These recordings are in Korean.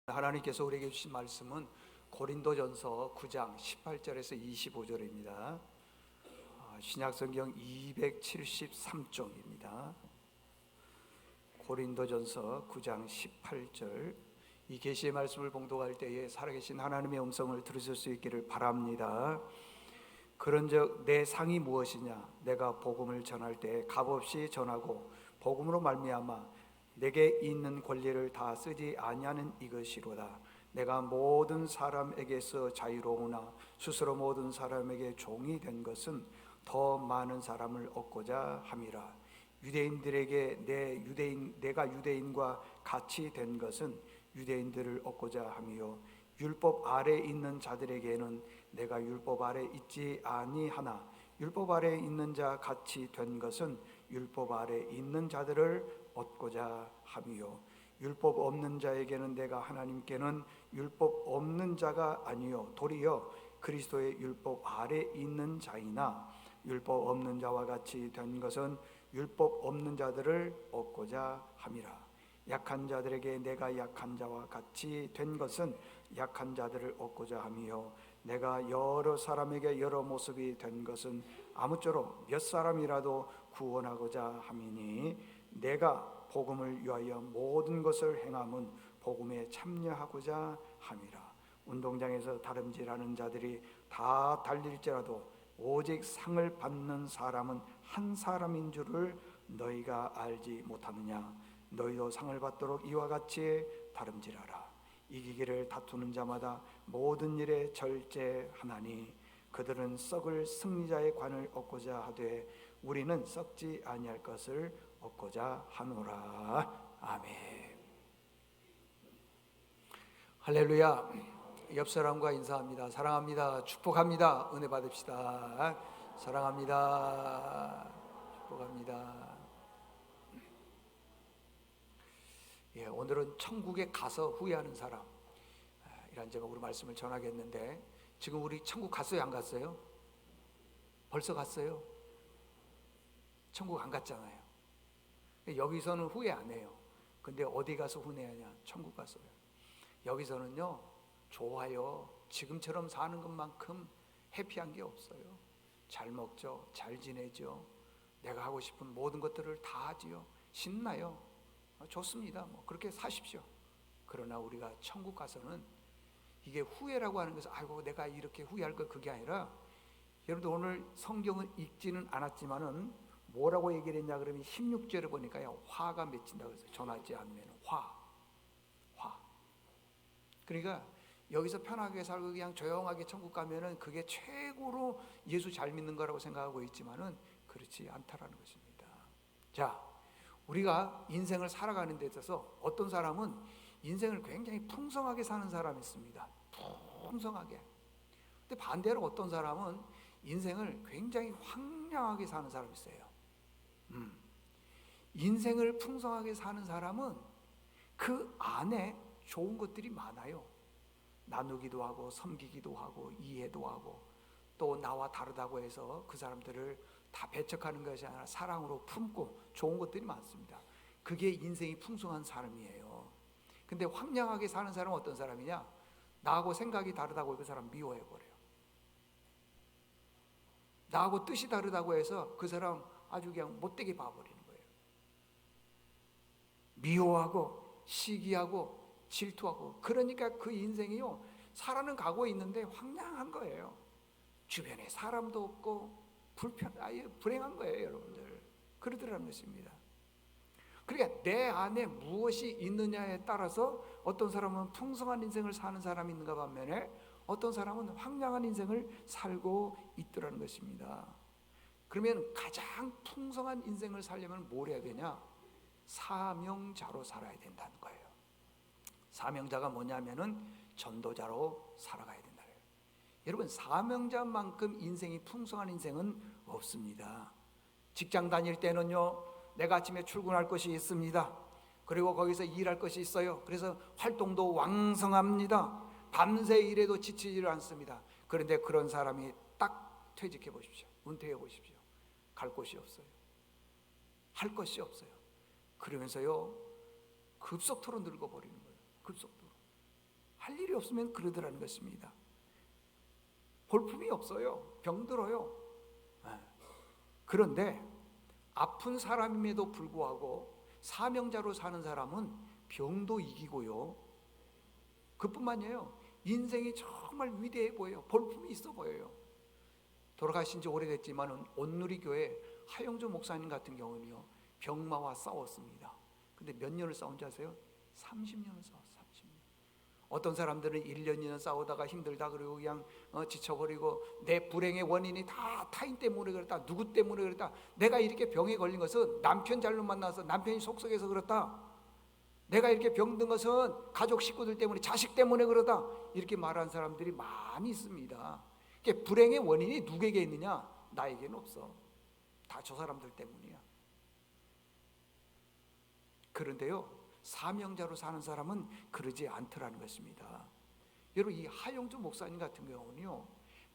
하나님께서 우리에게 주신 말씀은 고린도전서 9장 18절에서 25절입니다. 신약성경 273쪽입니다. 고린도전서 9장 18절. 이 계시의 말씀을 봉독할 때에 살아계신 하나님의 음성을 들으실 수 있기를 바랍니다. 그런즉 내 상이 무엇이냐? 내가 복음을 전할 때 값없이 전하고 복음으로 말미암아 내게 있는 권리를 다 쓰지 아니하는 이것이로다. 내가 모든 사람에게서 자유로우나 스스로 모든 사람에게 종이 된 것은 더 많은 사람을 얻고자 함이라. 유대인들에게 내가 유대인과 같이 된 것은 유대인들을 얻고자 함이요, 율법 아래 있는 자들에게는 내가 율법 아래 있지 아니하나 율법 아래 있는 자 같이 된 것은 율법 아래 있는 자들을 얻고자 함이요, 율법 없는 자에게는 내가 하나님께는 율법 없는 자가 아니요 도리어 그리스도의 율법 아래 있는 자이나 율법 없는 자와 같이 된 것은 율법 없는 자들을 얻고자 함이라. 약한 자들에게 내가 약한 자와 같이 된 것은 약한 자들을 얻고자 함이요, 내가 여러 사람에게 여러 모습이 된 것은 아무쪼록 몇 사람이라도 구원하고자 함이니 내가 복음을 위하여 모든 것을 행함은 복음에 참여하고자 함이라. 운동장에서 다름질하는 자들이 다 달릴지라도 오직 상을 받는 사람은 한 사람인 줄을 너희가 알지 못하느냐? 너희도 상을 받도록 이와 같이 다름질하라. 이기기를 다투는 자마다 모든 일에 절제하나니 그들은 썩을 승리자의 관을 얻고자 하되 우리는 썩지 아니할 것을 얻고자 하노라. 아멘. 할렐루야. 옆 사람과 인사합니다. 사랑합니다. 축복합니다. 은혜 받읍시다. 사랑합니다. 축복합니다. 오늘은 천국에 가서 후회하는 사람, 이란 제목으로 말씀을 전하겠는데, 지금 우리 천국 갔어요? 안 갔어요? 벌써 갔어요? 천국 안 갔잖아요. 여기서는 후회 안 해요. 근데 어디 가서 후회하냐? 천국 가서요. 여기서는요, 좋아요. 지금처럼 사는 것만큼 해피한 게 없어요. 잘 먹죠, 잘 지내죠, 내가 하고 싶은 모든 것들을 다 하지요. 신나요. 좋습니다. 그렇게 사십시오. 그러나 우리가 천국 가서는 이게 후회라고 하는 것은 아이고 내가 이렇게 후회할 거, 그게 아니라, 여러분들 오늘 성경은 읽지는 않았지만은 뭐라고 얘기를 했냐 그러면 16절에 보니까요, 화가 맺힌다고 했어요. 전하지 않으면 화. 그러니까 여기서 편하게 살고 그냥 조용하게 천국 가면은 그게 최고로 예수 잘 믿는 거라고 생각하고 있지만은 그렇지 않다라는 것입니다. 자, 우리가 인생을 살아가는 데 있어서 어떤 사람은 인생을 굉장히 풍성하게 사는 사람이 있습니다. 풍성하게. 근데 반대로 어떤 사람은 인생을 굉장히 황량하게 사는 사람이 있어요. 인생을 풍성하게 사는 사람은 그 안에 좋은 것들이 많아요. 나누기도 하고 섬기기도 하고 이해도 하고, 또 나와 다르다고 해서 그 사람들을 다 배척하는 것이 아니라 사랑으로 품고 좋은 것들이 많습니다. 그게 인생이 풍성한 사람이에요. 근데 황량하게 사는 사람은 어떤 사람이냐? 나하고 생각이 다르다고 그 사람 미워해버려요. 나하고 뜻이 다르다고 해서 그 사람 아주 그냥 못되게 봐버리는 거예요. 미워하고 시기하고 질투하고. 그러니까 그 인생이요, 살아는 가고 있는데 황량한 거예요. 주변에 사람도 없고 아예 불행한 거예요, 여러분들. 그러더라는 것입니다. 그러니까 내 안에 무엇이 있느냐에 따라서 어떤 사람은 풍성한 인생을 사는 사람이 있는가 반면에 어떤 사람은 황량한 인생을 살고 있더라는 것입니다. 그러면 가장 풍성한 인생을 살려면 뭘 해야 되냐? 사명자로 살아야 된다는 거예요. 사명자가 뭐냐면은 전도자로 살아가야 된다. 여러분, 사명자만큼 인생이 풍성한 인생은 없습니다. 직장 다닐 때는요, 내가 아침에 출근할 것이 있습니다. 그리고 거기서 일할 것이 있어요. 그래서 활동도 왕성합니다. 밤새 일해도 지치지를 않습니다. 그런데 그런 사람이 딱 퇴직해 보십시오. 은퇴해 보십시오. 갈 곳이 없어요. 할 것이 없어요. 그러면서요, 급속도로 늙어버리는 거예요. 급속도로. 할 일이 없으면 그러더라는 것입니다. 볼품이 없어요. 병들어요. 그런데 아픈 사람임에도 불구하고 사명자로 사는 사람은 병도 이기고요, 그뿐만이에요, 인생이 정말 위대해 보여요. 볼품이 있어 보여요. 돌아가신 지 오래됐지만 온누리교회 하영주 목사님 같은 경우는요, 병마와 싸웠습니다. 근데 몇 년을 싸운 줄 아세요? 30년을 싸웠어요. 30년. 어떤 사람들은 1년, 2년 싸우다가 힘들다 그러고 그냥 지쳐버리고, 내 불행의 원인이 다 타인 때문에 그렇다, 누구 때문에 그렇다, 내가 이렇게 병에 걸린 것은 남편 잘못 만나서 남편이 속썩여서 그렇다, 내가 이렇게 병든 것은 가족 식구들 때문에, 자식 때문에 그러다, 이렇게 말하는 사람들이 많이 있습니다. 불행의 원인이 누구에게 있느냐? 나에게는 없어. 다 저 사람들 때문이야. 그런데요, 사명자로 사는 사람은 그러지 않더라는 것입니다. 여러분, 이 하영주 목사님 같은 경우는요,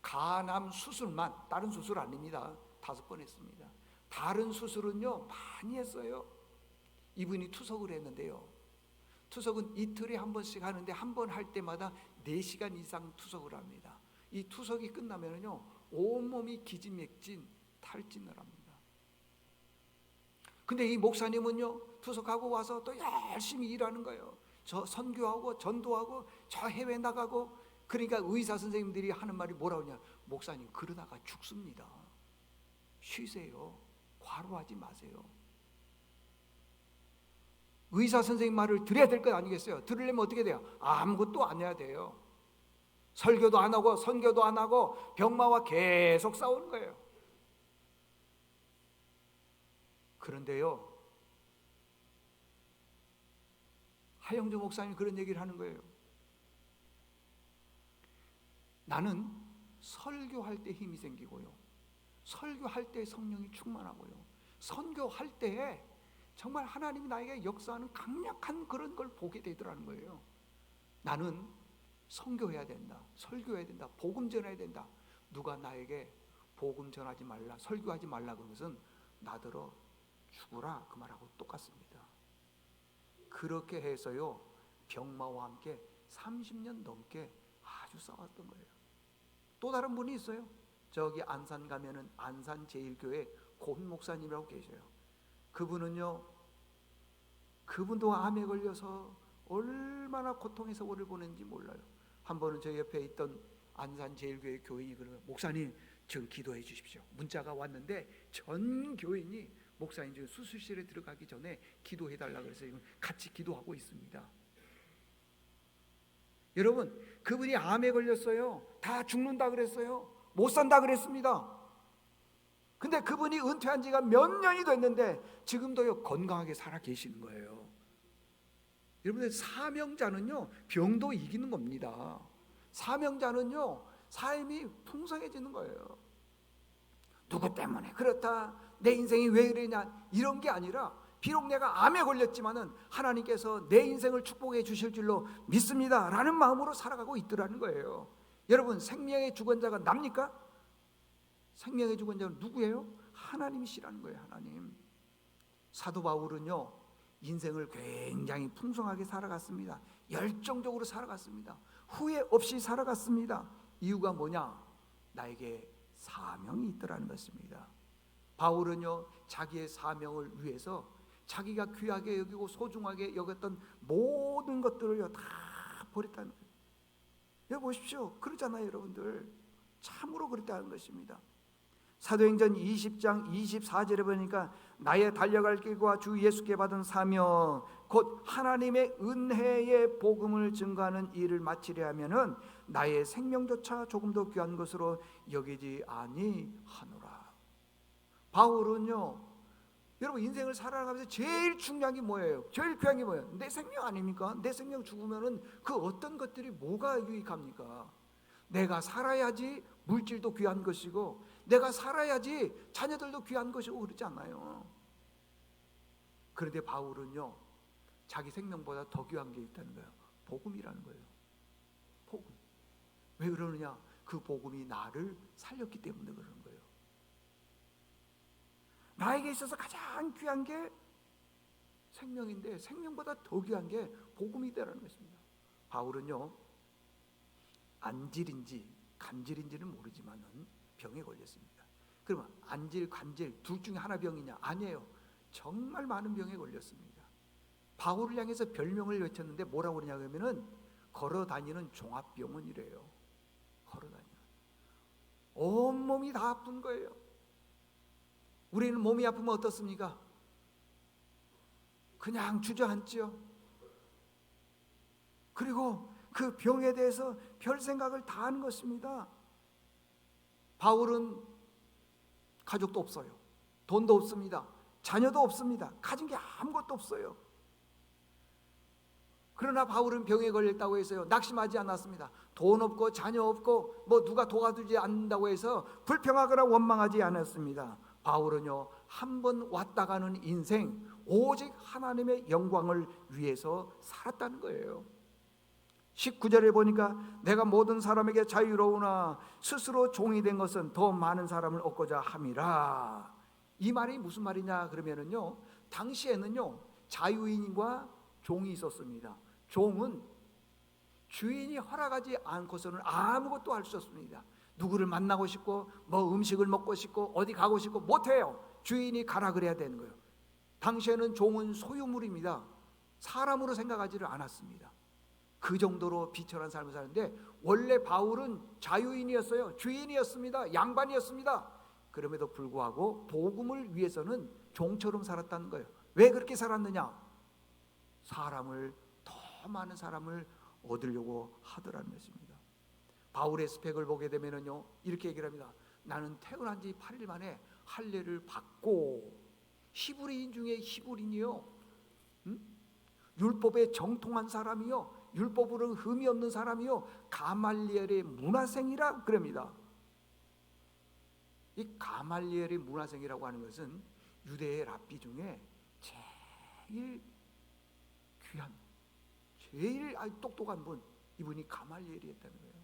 간암 수술만, 다른 수술 아닙니다. 5번 했습니다. 다른 수술은요 많이 했어요. 이분이 투석을 했는데요, 투석은 이틀에 한 번씩 하는데 한 번 할 때마다 4시간 이상 투석을 합니다. 이 투석이 끝나면요 온몸이 기진맥진, 탈진을 합니다. 근데 이 목사님은요, 투석하고 와서 또 열심히 일하는 거예요. 저 선교하고 전도하고 저 해외 나가고. 그러니까 의사 선생님들이 하는 말이 뭐라고 하냐? 목사님 그러다가 죽습니다. 쉬세요. 과로하지 마세요. 의사 선생님 말을 들어야 될 것 아니겠어요? 들으려면 어떻게 돼요? 아무것도 안 해야 돼요. 설교도 안 하고 선교도 안 하고 병마와 계속 싸우는 거예요. 그런데요, 하영주 목사님 그런 얘기를 하는 거예요. 나는 설교할 때 힘이 생기고요, 설교할 때 성령이 충만하고요, 선교할 때에 정말 하나님이 나에게 역사하는 강력한 그런 걸 보게 되더라는 거예요. 나는 선교해야 된다, 설교해야 된다, 복음 전해야 된다. 누가 나에게 복음 전하지 말라, 설교하지 말라 그런 것은 나더러 죽으라 그 말하고 똑같습니다. 그렇게 해서요, 병마와 함께 30년 넘게 아주 싸웠던 거예요. 또 다른 분이 있어요. 저기 안산 가면은 안산 제일교회 고훈 목사님이라고 계셔요. 그분은요, 그분도 암에 걸려서 얼마나 고통의 세월을 보냈는지 몰라요. 한 번은 저 옆에 있던 안산 제일교회 교인이 그러면, 목사님 전 기도해 주십시오. 문자가 왔는데 전 교인이 목사님 지금 수술실에 들어가기 전에 기도해 달라고 해서 지금 같이 기도하고 있습니다. 여러분, 그분이 암에 걸렸어요. 다 죽는다 그랬어요. 못 산다 그랬습니다. 근데 그분이 은퇴한 지가 몇 년이 됐는데 지금도요 건강하게 살아 계시는 거예요. 여러분들, 사명자는요 병도 이기는 겁니다. 사명자는요 삶이 풍성해지는 거예요. 누구 때문에 그렇다, 내 인생이 왜 그러냐, 이런 게 아니라, 비록 내가 암에 걸렸지만은 하나님께서 내 인생을 축복해 주실 줄로 믿습니다 라는 마음으로 살아가고 있더라는 거예요. 여러분, 생명의 주권자가 납니까? 생명의 주권자는 누구예요? 하나님이시라는 거예요. 하나님. 사도 바울은요 인생을 굉장히 풍성하게 살아갔습니다. 열정적으로 살아갔습니다. 후회 없이 살아갔습니다. 이유가 뭐냐? 나에게 사명이 있더라는 것입니다. 바울은요 자기의 사명을 위해서 자기가 귀하게 여기고 소중하게 여겼던 모든 것들을요 다 버렸다는 거예요. 여러분 보십시오. 그러잖아요. 여러분들 참으로 그랬다는 것입니다. 사도행전 20장 24절에 보니까, 나의 달려갈 길과 주 예수께 받은 사명 곧 하나님의 은혜의 복음을 증거하는 일을 마치려 하면은 나의 생명조차 조금 더 귀한 것으로 여기지 아니하노라. 바울은요, 여러분 인생을 살아가면서 제일 중요한 게 뭐예요? 제일 귀한 게 뭐예요? 내 생명 아닙니까? 내 생명 죽으면은 그 어떤 것들이 뭐가 유익합니까? 내가 살아야지 물질도 귀한 것이고, 내가 살아야지 자녀들도 귀한 것이고 그러지 않아요. 그런데 바울은요 자기 생명보다 더 귀한 게 있다는 거예요. 복음이라는 거예요. 복음. 왜 그러느냐? 그 복음이 나를 살렸기 때문에 그러는 거예요. 나에게 있어서 가장 귀한 게 생명인데 생명보다 더 귀한 게 복음이다라는 것입니다. 바울은요 안질인지 간질인지는 모르지만은 병에 걸렸습니다. 그러면 안질, 간질 둘 중에 하나 병이냐? 아니에요. 정말 많은 병에 걸렸습니다. 바울을 향해서 별명을 외쳤는데 뭐라고 그러냐 그러면은 걸어다니는 종합병원이래요. 걸어다니는. 온몸이 다 아픈 거예요. 우리는 몸이 아프면 어떻습니까? 그냥 주저앉죠. 그리고 그 병에 대해서 별 생각을 다 하는 것입니다. 바울은 가족도 없어요. 돈도 없습니다. 자녀도 없습니다. 가진 게 아무것도 없어요. 그러나 바울은 병에 걸렸다고 해서요 낙심하지 않았습니다. 돈 없고 자녀 없고 뭐 누가 도와주지 않는다고 해서 불평하거나 원망하지 않았습니다. 바울은요 한 번 왔다 가는 인생 오직 하나님의 영광을 위해서 살았다는 거예요. 19절에 보니까 내가 모든 사람에게 자유로우나 스스로 종이 된 것은 더 많은 사람을 얻고자 함이라. 이 말이 무슨 말이냐 그러면은요 당시에는요 자유인과 종이 있었습니다. 종은 주인이 허락하지 않고서는 아무것도 할 수 없습니다. 누구를 만나고 싶고 뭐 음식을 먹고 싶고 어디 가고 싶고 못해요. 주인이 가라 그래야 되는 거예요. 당시에는 종은 소유물입니다. 사람으로 생각하지를 않았습니다. 그 정도로 비천한 삶을 사는데 원래 바울은 자유인이었어요. 주인이었습니다. 양반이었습니다. 그럼에도 불구하고 복음을 위해서는 종처럼 살았다는 거예요. 왜 그렇게 살았느냐? 사람을 더 많은 사람을 얻으려고 하더라는 것입니다. 바울의 스펙을 보게 되면은요 이렇게 얘기를 합니다. 나는 태어난 지 8일 만에 할례를 받고 히브리인 중에 히브리인이요, 율법에 정통한 사람이요, 율법으로 흠이 없는 사람이요, 가말리엘의 문화생이라 그럽니다. 이 가말리엘의 문화생이라고 하는 것은 유대의 랍비 중에 제일 귀한, 제일 똑똑한 분, 이분이 가말리엘이었다는 거예요.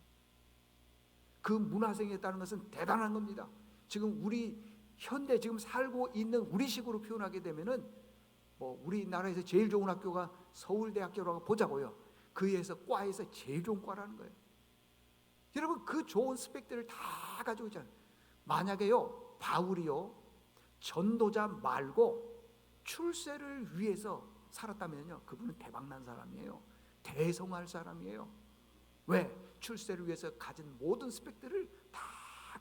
그 문화생이었다는 것은 대단한 겁니다. 지금 우리 현대 지금 살고 있는 우리식으로 표현하게 되면은 뭐 우리나라에서 제일 좋은 학교가 서울대학교라고 보자고요. 그에서 과에서 제일 좋은 과라는 거예요. 여러분 그 좋은 스펙들을 다 가지고 있잖아요. 만약에요 바울이요 전도자 말고 출세를 위해서 살았다면요 그분은 대박난 사람이에요. 대성할 사람이에요. 왜? 출세를 위해서 가진 모든 스펙들을 다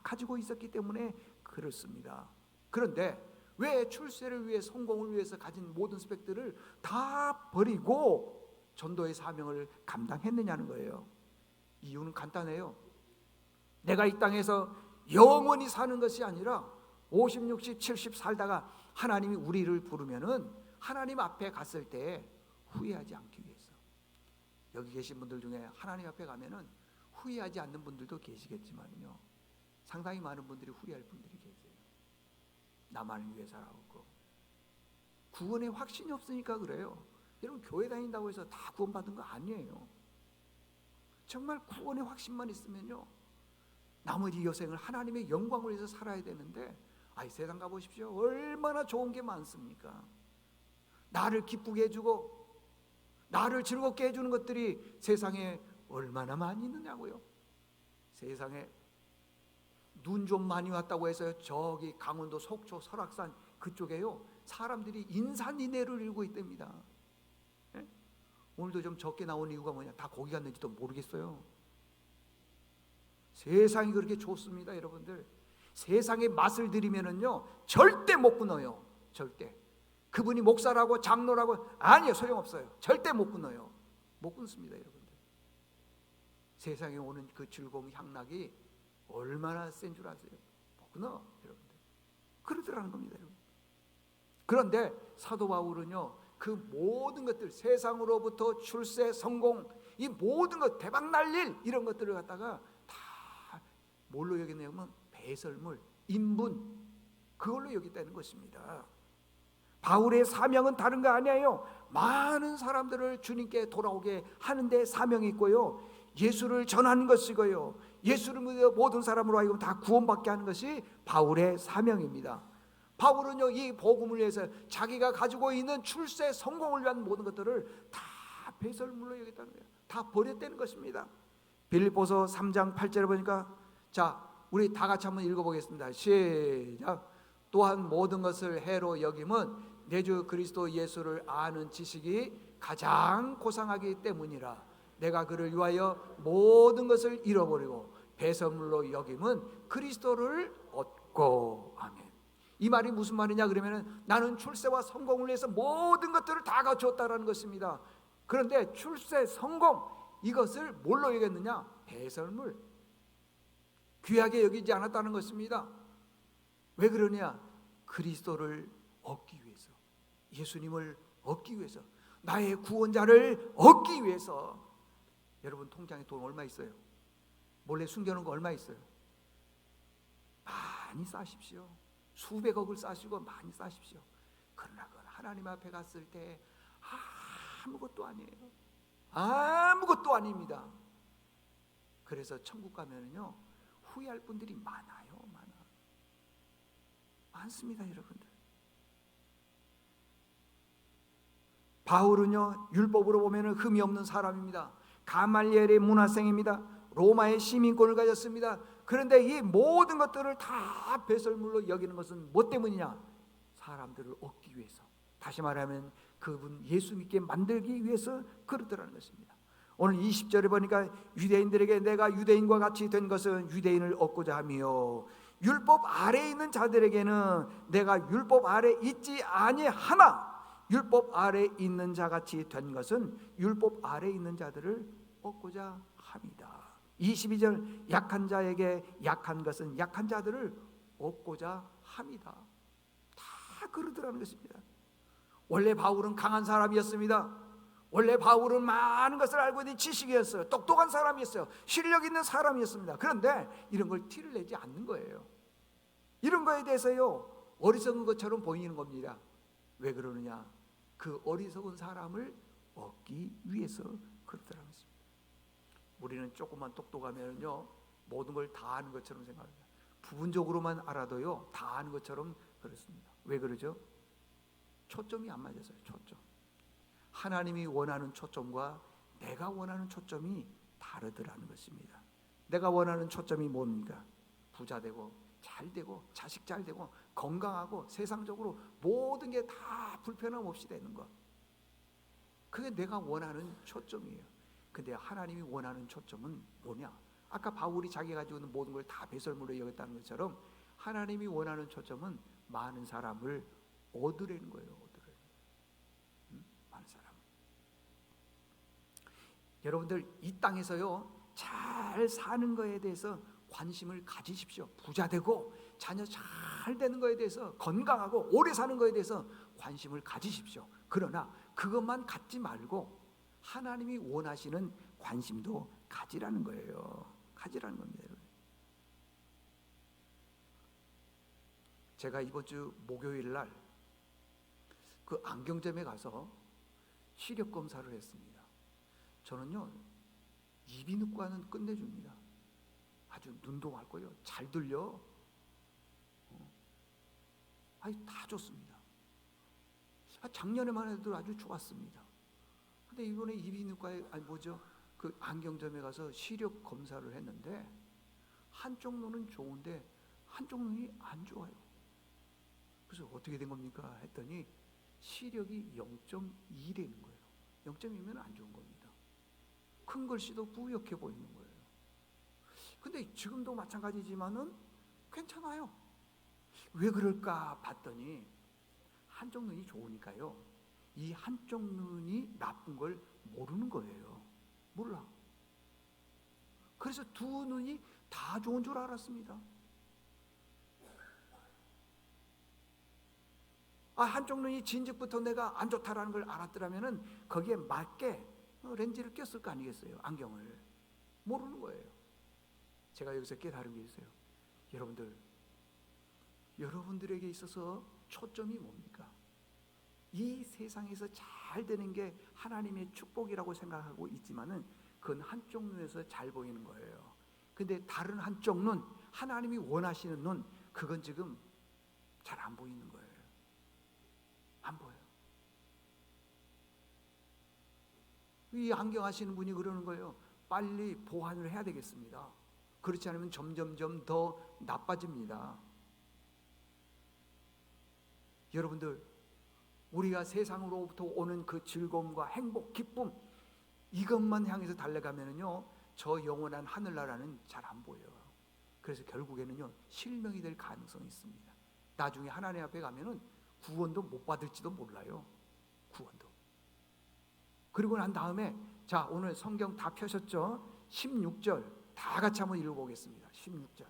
가지고 있었기 때문에 그렇습니다. 그런데 왜 출세를 위해 성공을 위해서 가진 모든 스펙들을 다 버리고 전도의 사명을 감당했느냐는 거예요. 이유는 간단해요. 내가 이 땅에서 영원히 사는 것이 아니라 50, 60, 70 살다가 하나님이 우리를 부르면은 하나님 앞에 갔을 때 후회하지 않기 위해서. 여기 계신 분들 중에 하나님 앞에 가면은 후회하지 않는 분들도 계시겠지만요 상당히 많은 분들이 후회할 분들이 계세요. 나만을 위해 살아오고 구원의 확신이 없으니까 그래요. 여러분 교회 다닌다고 해서 다 구원받은 거 아니에요. 정말 구원의 확신만 있으면요 나머지 여생을 하나님의 영광을 위해서 살아야 되는데 아이 세상 가보십시오. 얼마나 좋은 게 많습니까? 나를 기쁘게 해주고 나를 즐겁게 해주는 것들이 세상에 얼마나 많이 있느냐고요. 세상에 눈 좀 많이 왔다고 해서 저기 강원도 속초 설악산 그쪽에요 사람들이 인산인해를 일고 있답니다. 예? 오늘도 좀 적게 나온 이유가 뭐냐? 다 거기 갔는지도 모르겠어요. 세상이 그렇게 좋습니다. 여러분들 세상의 맛을 들이면은요 절대 못 끊어요. 절대. 그분이 목사라고 장로라고 아니에요. 소용없어요. 절대 못 끊어요. 못 끊습니다. 여러분들 세상에 오는 그 즐거움 향락이 얼마나 센 줄 아세요? 못 끊어. 여러분들 그러더라는 겁니다. 여러분. 그런데 사도 바울은요 그 모든 것들 세상으로부터 출세 성공 이 모든 것 대박 날 일 이런 것들을 갖다가 다 뭘로 여기냐면 배설물 인분 그걸로 여겼다는 것입니다. 바울의 사명은 다른 거 아니에요. 많은 사람들을 주님께 돌아오게 하는데 사명이 있고요 예수를 전하는 것이고요 예수를 믿어 모든 사람으로 하여금 다 구원받게 하는 것이 바울의 사명입니다. 바울은요 이 복음을 위해서 자기가 가지고 있는 출세 성공을 위한 모든 것들을 다 배설물로 여겼다는 거예요. 다 버렸다는 것입니다. 빌립보서 3장 8절에 보니까, 자, 우리 다 같이 한번 읽어보겠습니다. 시작. 또한 모든 것을 해로 여김은 내 주 그리스도 예수를 아는 지식이 가장 고상하기 때문이라. 내가 그를 위하여 모든 것을 잃어버리고 배설물로 여김은 그리스도를 얻고. 아멘. 이 말이 무슨 말이냐 그러면, 나는 출세와 성공을 위해서 모든 것들을 다 갖추었다라는 것입니다. 그런데 출세, 성공, 이것을 뭘로 여겼느냐? 배설물, 귀하게 여기지 않았다는 것입니다. 왜 그러냐? 그리스도를 얻기 위해서, 예수님을 얻기 위해서, 나의 구원자를 얻기 위해서. 여러분 통장에 돈 얼마 있어요? 몰래 숨겨놓은 거 얼마 있어요? 많이 싸십시오. 수백억을 싸시고 많이 싸십시오. 그러나 그건 하나님 앞에 갔을 때 아무것도 아니에요. 아무것도 아닙니다. 그래서 천국 가면은요, 후회할 분들이 많아요. 많습니다, 여러분들. 바울은요, 율법으로 보면은 흠이 없는 사람입니다. 가말리엘의 문화생입니다. 로마의 시민권을 가졌습니다. 그런데 이 모든 것들을 다 배설물로 여기는 것은 뭐 때문이냐? 사람들을 얻기 위해서, 다시 말하면 그분 예수 믿게 만들기 위해서 그러더라는 것입니다. 오늘 20절에 보니까, 유대인들에게 내가 유대인과 같이 된 것은 유대인을 얻고자 하며, 율법 아래에 있는 자들에게는 내가 율법 아래 있지 아니하나 율법 아래 있는 자같이 된 것은 율법 아래 있는 자들을 얻고자 합니다. 22절, 약한 자에게 약한 것은 약한 자들을 얻고자 합니다. 다 그러더라는 것입니다. 원래 바울은 강한 사람이었습니다. 원래 바울은 많은 것을 알고 있는 지식이었어요. 똑똑한 사람이었어요. 실력 있는 사람이었습니다. 그런데 이런 걸 티를 내지 않는 거예요. 이런 거에 대해서요, 어리석은 것처럼 보이는 겁니다. 왜 그러느냐? 그 어리석은 사람을 얻기 위해서 그렇더라는 것입니다. 우리는 조금만 똑똑하면요, 모든 걸 다 아는 것처럼 생각합니다. 부분적으로만 알아도요, 다 아는 것처럼 그렇습니다. 왜 그러죠? 초점이 안 맞아서요. 초점. 하나님이 원하는 초점과 내가 원하는 초점이 다르더라는 것입니다. 내가 원하는 초점이 뭡니까? 부자 되고 잘 되고 자식 잘 되고 건강하고 세상적으로 모든 게 다 불편함 없이 되는 것, 그게 내가 원하는 초점이에요. 근데 하나님이 원하는 초점은 뭐냐? 아까 바울이 자기가 가지고 있는 모든 걸 다 배설물로 여겼다는 것처럼, 하나님이 원하는 초점은 많은 사람을 얻으려는 거예요. 많은 사람. 여러분들 이 땅에서요, 잘 사는 거에 대해서 관심을 가지십시오. 부자 되고 자녀 잘 되는 거에 대해서, 건강하고 오래 사는 거에 대해서 관심을 가지십시오. 그러나 그것만 갖지 말고 하나님이 원하시는 관심도 가지라는 거예요. 가지라는 겁니다. 제가 이번 주 목요일 날 그 안경점에 가서 시력 검사를 했습니다. 저는요, 이비인후과는 끝내줍니다. 아주 눈도 맑고요, 잘 들려. 다 좋습니다. 작년에만 해도 아주 좋았습니다. 근데 이번에 이비인후과에 그 안경점에 가서 시력 검사를 했는데, 한쪽 눈은 좋은데 한쪽 눈이 안 좋아요. 그래서 어떻게 된 겁니까? 했더니 시력이 0.2라는 거예요. 0.2면 안 좋은 겁니다. 큰 글씨도 뿌옇게 보이는 거예요. 근데 지금도 마찬가지지만은 괜찮아요. 왜 그럴까 봤더니, 한쪽 눈이 좋으니까요, 이 한쪽 눈이 나쁜 걸 모르는 거예요. 몰라. 그래서 두 눈이 다 좋은 줄 알았습니다. 한쪽 눈이 진즉부터 내가 안 좋다라는 걸 알았더라면은 거기에 맞게 렌즈를 꼈을 거 아니겠어요? 안경을. 모르는 거예요. 제가 여기서 깨달은 게 있어요. 여러분들에게 있어서 초점이 뭡니까? 이 세상에서 잘 되는 게 하나님의 축복이라고 생각하고 있지만은, 그건 한쪽 눈에서 잘 보이는 거예요. 근데 다른 한쪽 눈, 하나님이 원하시는 눈, 그건 지금 잘 안 보이는 거예요. 안 보여요. 이 안경 하시는 분이 그러는 거예요. 빨리 보완을 해야 되겠습니다. 그렇지 않으면 점점점 더 나빠집니다. 여러분들, 우리가 세상으로부터 오는 그 즐거움과 행복, 기쁨, 이것만 향해서 달려가면은요, 저 영원한 하늘나라는 잘 안 보여요. 그래서 결국에는요, 실명이 될 가능성이 있습니다. 나중에 하나님 앞에 가면은 구원도 못 받을지도 몰라요. 구원도. 그리고 난 다음에, 자, 오늘 성경 다 펴셨죠? 16절 다 같이 한번 읽어보겠습니다. 16절.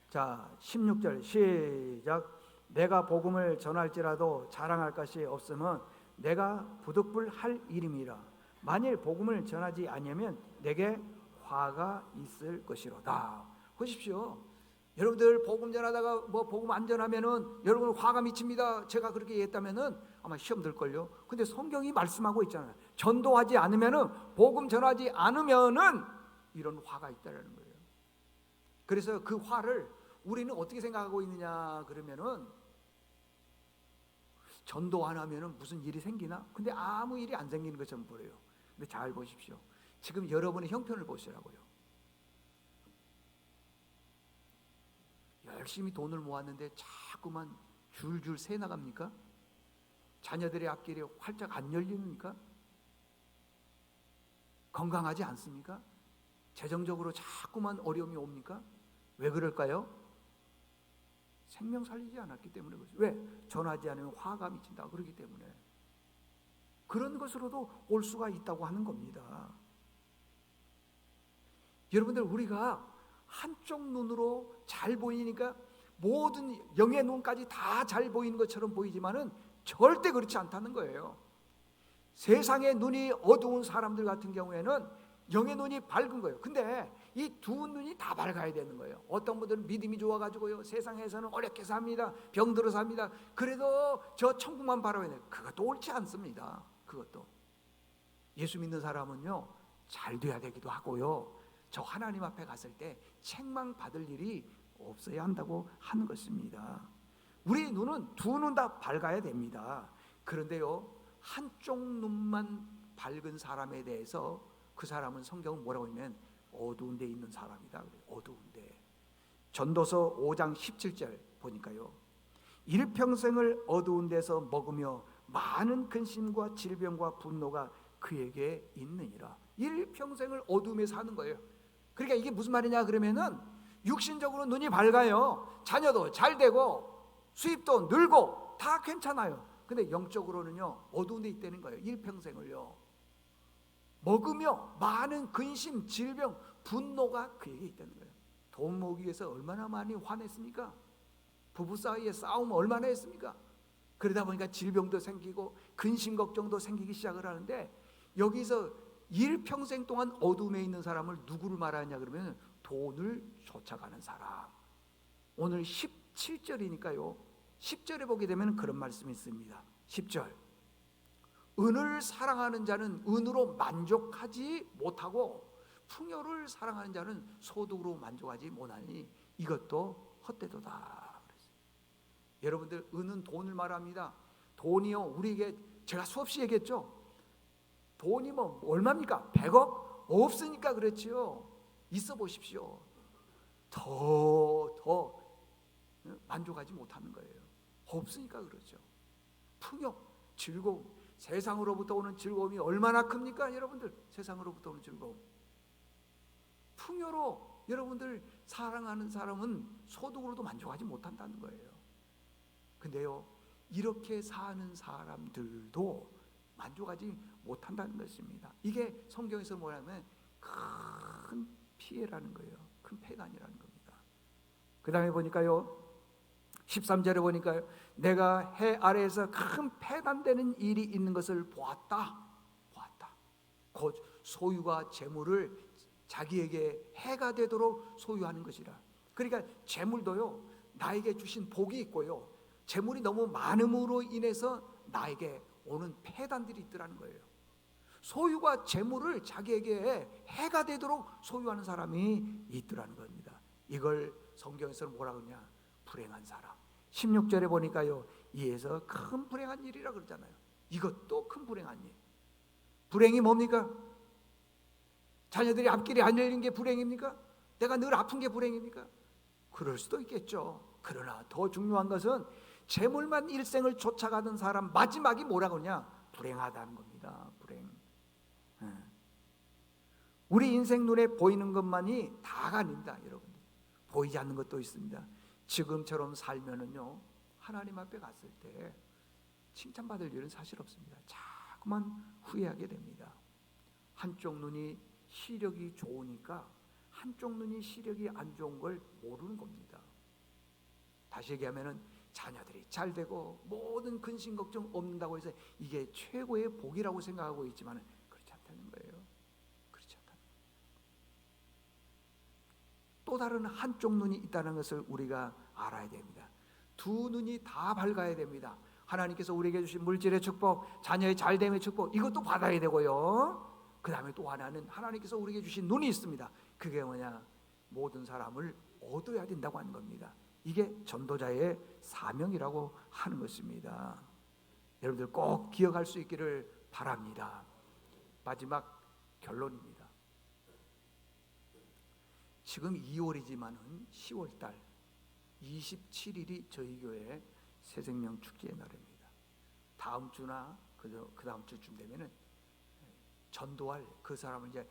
자, 16절 시작. 내가 복음을 전할지라도 자랑할 것이 없으면 내가 부득불할 일임이라. 만일 복음을 전하지 아니하면 내게 화가 있을 것이로다. 보십시오. 여러분들 복음 전하다가 뭐 복음 안 전하면은 여러분 화가 미칩니다. 제가 그렇게 얘기했다면은 아마 시험 들걸요. 근데 성경이 말씀하고 있잖아요. 전도하지 않으면은, 복음 전하지 않으면은 이런 화가 있다라는 거예요. 그래서 그 화를 우리는 어떻게 생각하고 있느냐 그러면은, 전도 안 하면은 무슨 일이 생기나? 근데 아무 일이 안 생기는 것처럼 보여요. 근데 잘 보십시오. 지금 여러분의 형편을 보시라고요. 열심히 돈을 모았는데 자꾸만 줄줄 새 나갑니까? 자녀들의 앞길이 활짝 안 열립니까? 건강하지 않습니까? 재정적으로 자꾸만 어려움이 옵니까? 왜 그럴까요? 생명 살리지 않았기 때문에 그렇죠. 왜? 전하지 않으면 화가 미친다 그러기 때문에. 그런 것으로도 올 수가 있다고 하는 겁니다. 여러분들, 우리가 한쪽 눈으로 잘 보이니까 모든 영의 눈까지 다 잘 보이는 것처럼 보이지만은 절대 그렇지 않다는 거예요. 세상의 눈이 어두운 사람들 같은 경우에는 영의 눈이 밝은 거예요. 근데 이 두 눈이 다 밝아야 되는 거예요. 어떤 분들은 믿음이 좋아가지고요, 세상에서는 어렵게 삽니다, 병들어 삽니다. 그래도 저 천국만 바라봐야 돼요. 그것도 옳지 않습니다. 그것도 예수 믿는 사람은요, 잘 돼야 되기도 하고요, 저 하나님 앞에 갔을 때 책망 받을 일이 없어야 한다고 하는 것입니다. 우리 눈은 두 눈 다 밝아야 됩니다. 그런데요, 한쪽 눈만 밝은 사람에 대해서 그 사람은 성경은 뭐라고 하면 어두운 데 있는 사람이다. 어두운 데. 전도서 5장 17절 보니까요, 일평생을 어두운 데서 먹으며 많은 근심과 질병과 분노가 그에게 있느니라. 일평생을 어둠에 사는 거예요. 그러니까 이게 무슨 말이냐 그러면은, 육신적으로 눈이 밝아요. 자녀도 잘 되고 수입도 늘고 다 괜찮아요. 근데 영적으로는요, 어두운 데 있다는 거예요. 일평생을요. 먹으며 많은 근심, 질병, 분노가 그에게 있다는 거예요. 돈 모으기 위해서 얼마나 많이 화냈습니까? 부부 사이에 싸움 얼마나 했습니까? 그러다 보니까 질병도 생기고 근심 걱정도 생기기 시작을 하는데, 여기서 일평생 동안 어둠에 있는 사람을 누구를 말하냐 그러면 돈을 쫓아가는 사람. 오늘 17절이니까요, 10절에 보게 되면 그런 말씀이 있습니다. 10절. 은을 사랑하는 자는 은으로 만족하지 못하고 풍요를 사랑하는 자는 소득으로 만족하지 못하니 이것도 헛되도다. 여러분들, 은은 돈을 말합니다. 돈이요, 우리에게 제가 수없이 얘기했죠. 돈이 뭐 얼마입니까? 100억? 없으니까 그렇지요. 있어 보십시오. 더 만족하지 못하는 거예요. 없으니까 그렇죠. 풍요, 즐거움, 세상으로부터 오는 즐거움이 얼마나 큽니까? 여러분들, 세상으로부터 오는 즐거움, 풍요로 여러분들 사랑하는 사람은 소득으로도 만족하지 못한다는 거예요. 근데요, 이렇게 사는 사람들도 만족하지 못한다는 것입니다. 이게 성경에서 뭐냐면 큰 피해라는 거예요. 큰 폐단이라는 겁니다. 그 다음에 보니까요, 13절에 보니까요, 내가 해 아래에서 큰 폐단되는 일이 있는 것을 보았다. 곧 소유가 재물을 자기에게 해가 되도록 소유하는 것이라. 그러니까 재물도요, 나에게 주신 복이 있고요, 재물이 너무 많음으로 인해서 나에게 오는 폐단들이 있더라는 거예요. 소유가 재물을 자기에게 해가 되도록 소유하는 사람이 있더라는 겁니다. 이걸 성경에서는 뭐라고 하냐? 불행한 사람. 16절에 보니까요, 이에서 큰 불행한 일이라 그러잖아요. 이것도 큰 불행한 일. 불행이 뭡니까? 자녀들이 앞길이 안 열린 게 불행입니까? 내가 늘 아픈 게 불행입니까? 그럴 수도 있겠죠. 그러나 더 중요한 것은 재물만 일생을 쫓아가는 사람 마지막이 뭐라고 하냐? 불행하다는 겁니다. 불행. 우리 인생 눈에 보이는 것만이 다가 아닙니다, 여러분. 보이지 않는 것도 있습니다. 지금처럼 살면은요, 하나님 앞에 갔을 때 칭찬받을 일은 사실 없습니다. 자꾸만 후회하게 됩니다. 한쪽 눈이 시력이 좋으니까 한쪽 눈이 시력이 안 좋은 걸 모르는 겁니다. 다시 얘기하면은 자녀들이 잘 되고 모든 근심 걱정 없는다고 해서 이게 최고의 복이라고 생각하고 있지만 그렇지 않다는 거예요. 그렇지 않다는 거예요. 또 다른 한쪽 눈이 있다는 것을 우리가 알아야 됩니다. 두 눈이 다 밝아야 됩니다. 하나님께서 우리에게 주신 물질의 축복, 자녀의 잘됨의 축복, 이것도 받아야 되고요. 그 다음에 또 하나는 하나님께서 우리에게 주신 눈이 있습니다. 그게 뭐냐? 모든 사람을 얻어야 된다고 하는 겁니다. 이게 전도자의 사명이라고 하는 것입니다. 여러분들 꼭 기억할 수 있기를 바랍니다. 마지막 결론입니다. 지금 2월이지만은 10월달 27일이 저희 교회 새생명 축제의 날입니다. 다음 주나 그 다음 주쯤 되면은 전도할 그 사람을 이제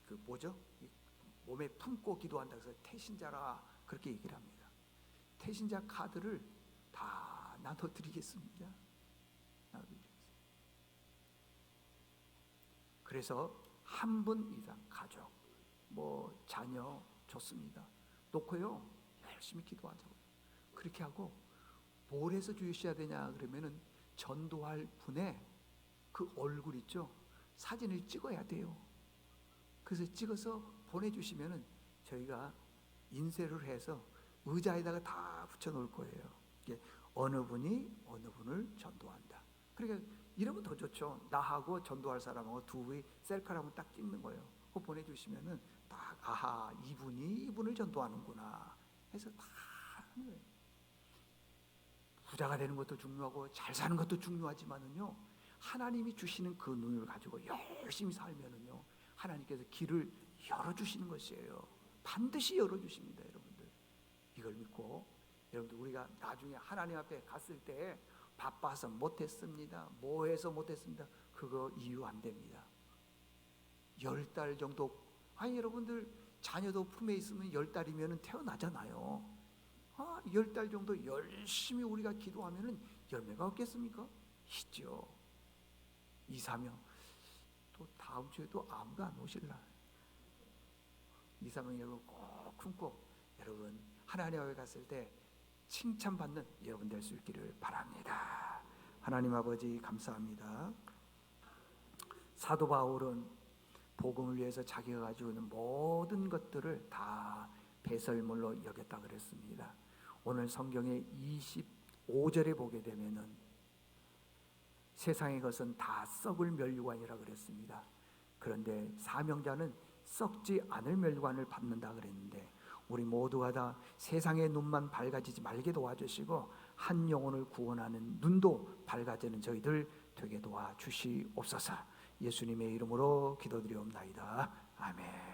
그 뭐죠? 몸에 품고 기도한다 해서 태신자라 그렇게 얘기를 합니다. 태신자 카드를 다 나눠드리겠습니다. 그래서 한 분 이상 가족, 뭐 자녀 좋습니다. 놓고요 열심히 기도하자고요. 그렇게 하고 뭘 해서 주셔야 되냐 그러면은 전도할 분의 그 얼굴 있죠? 사진을 찍어야 돼요. 그래서 찍어서 보내주시면은 저희가 인쇄를 해서 의자에다가 다 붙여놓을 거예요. 이게 어느 분이 어느 분을 전도한다. 그러니까 이러면 더 좋죠. 나하고 전도할 사람하고 두 분이 셀카를 한번 딱 찍는 거예요. 그거 보내주시면은 딱 아하 이분이 이분을 전도하는구나 해서 다 하는 거예요. 부자가 되는 것도 중요하고 잘 사는 것도 중요하지만은요, 하나님이 주시는 그 눈을 가지고 열심히 살면은요, 하나님께서 길을 열어주시는 것이에요. 반드시 열어주십니다, 여러분들. 이걸 믿고 여러분들 우리가 나중에 하나님 앞에 갔을 때 바빠서 못했습니다, 뭐해서 못했습니다, 그거 이유 안 됩니다. 10달 정도, 아니 여러분들 자녀도 품에 있으면 10달이면 태어나잖아요. 10달 정도 열심히 우리가 기도하면은 열매가 없겠습니까? 있죠. 2, 3명 또 다음 주에도 아무도 안 오실라. 2, 3명 여러분 꼭 품고 여러분 하나님 앞에 갔을 때 칭찬받는 여러분 될 수 있기를 바랍니다. 하나님 아버지 감사합니다. 사도 바울은 복음을 위해서 자기가 가지고 있는 모든 것들을 다 배설물로 여겼다 그랬습니다. 오늘 성경의 25절에 보게 되면은 세상의 것은 다 썩을 멸류관이라 그랬습니다. 그런데 사명자는 썩지 않을 멸류관을 받는다 그랬는데 우리 모두가 다 세상의 눈만 밝아지지 말게 도와주시고 한 영혼을 구원하는 눈도 밝아지는 저희들 되게 도와주시옵소서. 예수님의 이름으로 기도드리옵나이다. 아멘.